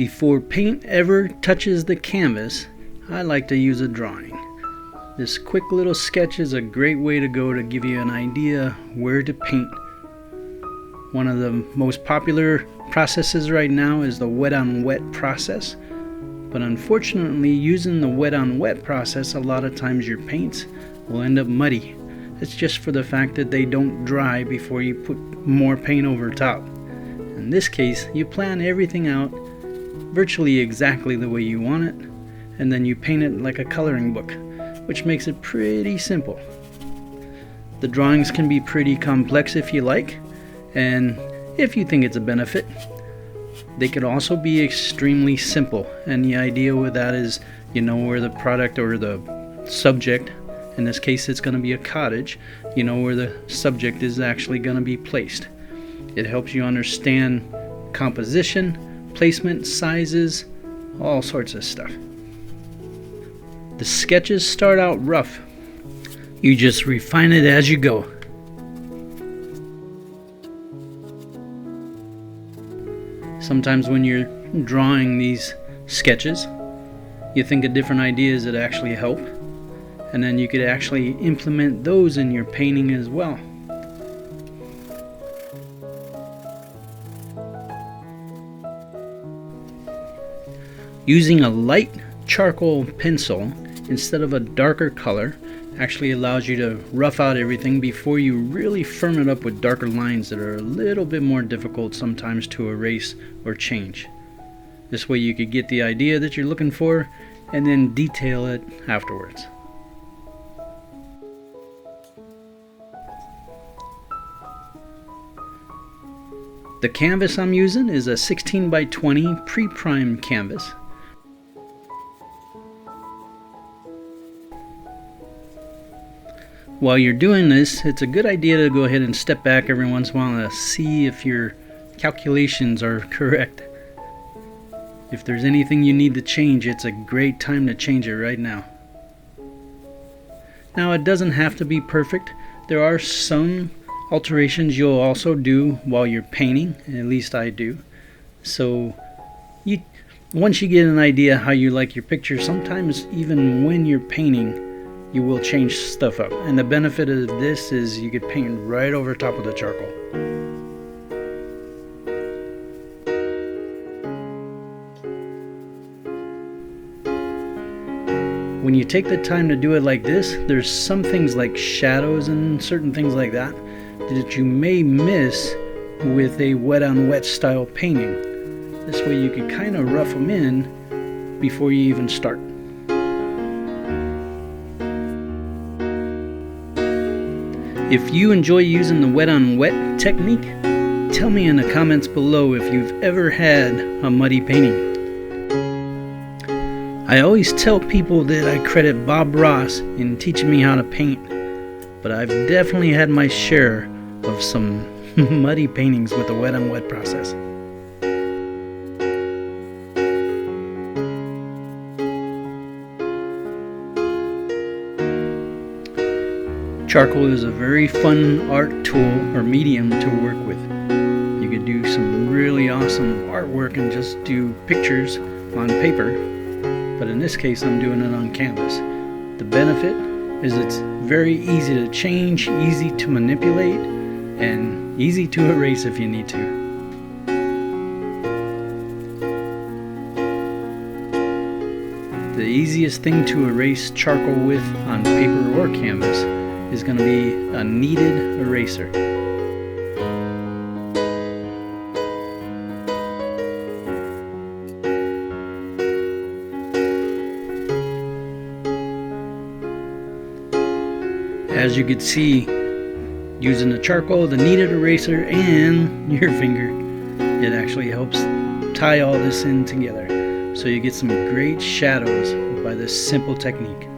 Before paint ever touches the canvas, I like to use a drawing. This quick little sketch is a great way to go to give you an idea where to paint. One of the most popular processes right now is the wet on wet process. But unfortunately, using the wet on wet process, a lot of times your paints will end up muddy. It's just for the fact that they don't dry before you put more paint over top. In this case, you plan everything out virtually exactly the way you want it, and then you paint it like a coloring book, which makes it pretty simple. The drawings can be pretty complex if you like, and if you think it's a benefit. They could also be extremely simple, and the idea with that is you know where the product or the subject, in this case it's going to be a cottage, you know where the subject is actually going to be placed. It helps you understand composition, placement, sizes, all sorts of stuff. The sketches start out rough. You just refine it as you go. Sometimes when you're drawing these sketches, you think of different ideas that actually help, and then you could actually implement those in your painting as well. Using a light charcoal pencil instead of a darker color actually allows you to rough out everything before you really firm it up with darker lines that are a little bit more difficult sometimes to erase or change. This way you could get the idea that you're looking for and then detail it afterwards. The canvas I'm using is a 16 by 20 pre-primed canvas. While you're doing this, it's a good idea to go ahead and step back every once in a while to see if your calculations are correct. If there's anything you need to change, it's a great time to change it right now. Now, it doesn't have to be perfect. There are some alterations you'll also do while you're painting, at least I do. So once you get an idea how you like your picture, sometimes even when you're painting, you will change stuff up. And the benefit of this is you could paint right over top of the charcoal. When you take the time to do it like this, there's some things like shadows and certain things like that that you may miss with a wet on wet style painting. This way you can kind of rough them in before you even start. If you enjoy using the wet on wet technique, tell me in the comments below if you've ever had a muddy painting. I always tell people that I credit Bob Ross in teaching me how to paint, but I've definitely had my share of some muddy paintings with the wet on wet process. Charcoal is a very fun art tool or medium to work with. You could do some really awesome artwork and just do pictures on paper, but in this case I'm doing it on canvas. The benefit is it's very easy to change, easy to manipulate, and easy to erase if you need to. The easiest thing to erase charcoal with on paper or canvas is going to be a kneaded eraser. As you can see, using the charcoal, the kneaded eraser, and your finger, it actually helps tie all this in together. So you get some great shadows by this simple technique.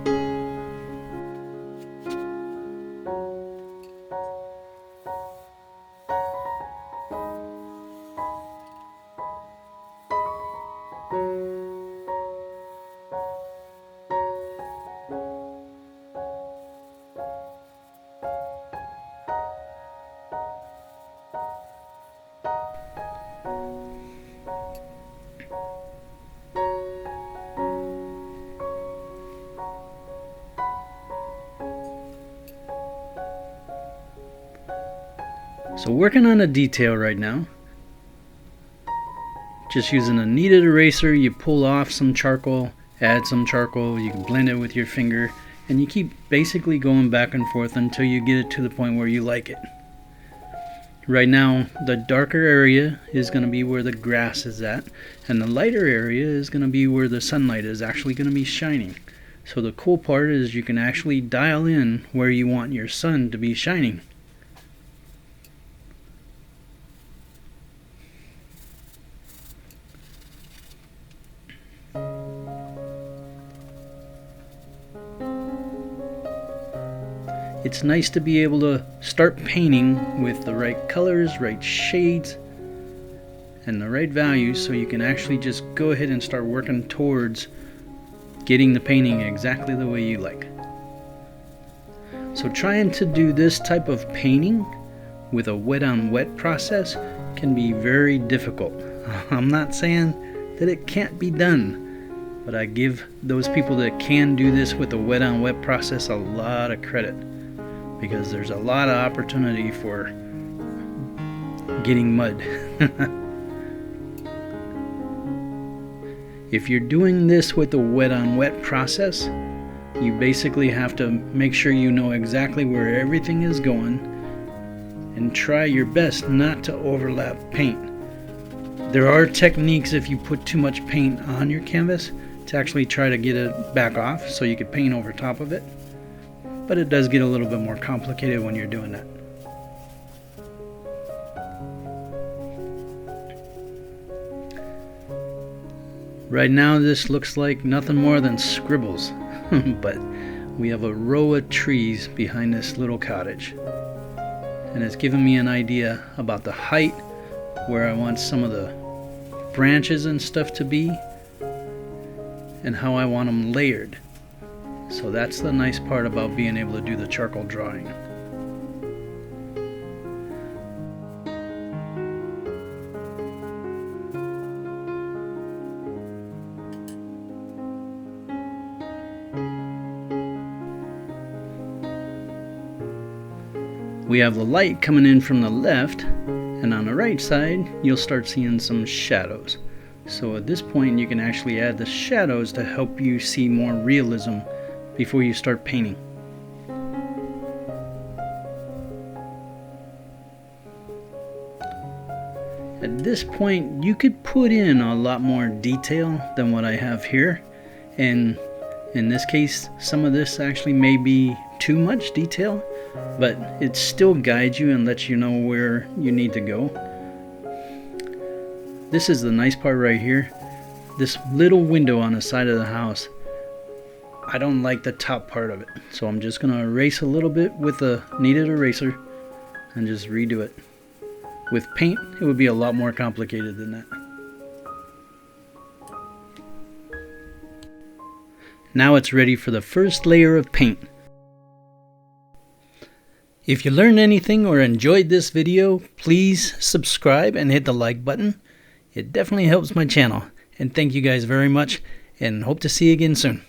So working on a detail right now. Just using a kneaded eraser, you pull off some charcoal, add some charcoal, you can blend it with your finger, and you keep basically going back and forth until you get it to the point where you like it. Right now, the darker area is going to be where the grass is at, and the lighter area is going to be where the sunlight is actually going to be shining. So the cool part is you can actually dial in where you want your sun to be shining. It's nice to be able to start painting with the right colors, right shades, and the right values, so you can actually just go ahead and start working towards getting the painting exactly the way you like. So trying to do this type of painting with a wet on wet process can be very difficult. I'm not saying that it can't be done, but I give those people that can do this with a wet on wet process a lot of credit, because there's a lot of opportunity for getting mud. If you're doing this with a wet on wet process, you basically have to make sure you know exactly where everything is going and try your best not to overlap paint. There are techniques if you put too much paint on your canvas to actually try to get it back off so you could paint over top of it. But it does get a little bit more complicated when you're doing that. Right now this looks like nothing more than scribbles, but we have a row of trees behind this little cottage. And it's given me an idea about the height, where I want some of the branches and stuff to be, and how I want them layered. So that's the nice part about being able to do the charcoal drawing. We have the light coming in from the left, and on the right side you'll start seeing some shadows. So at this point you can actually add the shadows to help you see more realism before you start painting. At this point you could put in a lot more detail than what I have here, and in this case some of this actually may be too much detail, but it still guides you and lets you know where you need to go. This is the nice part right here. This little window on the side of the house, I don't like the top part of it, so I'm just going to erase a little bit with a kneaded eraser and just redo it. With paint it would be a lot more complicated than that. Now it's ready for the first layer of paint. If you learned anything or enjoyed this video, please subscribe and hit the like button. It definitely helps my channel. And thank you guys very much, and hope to see you again soon.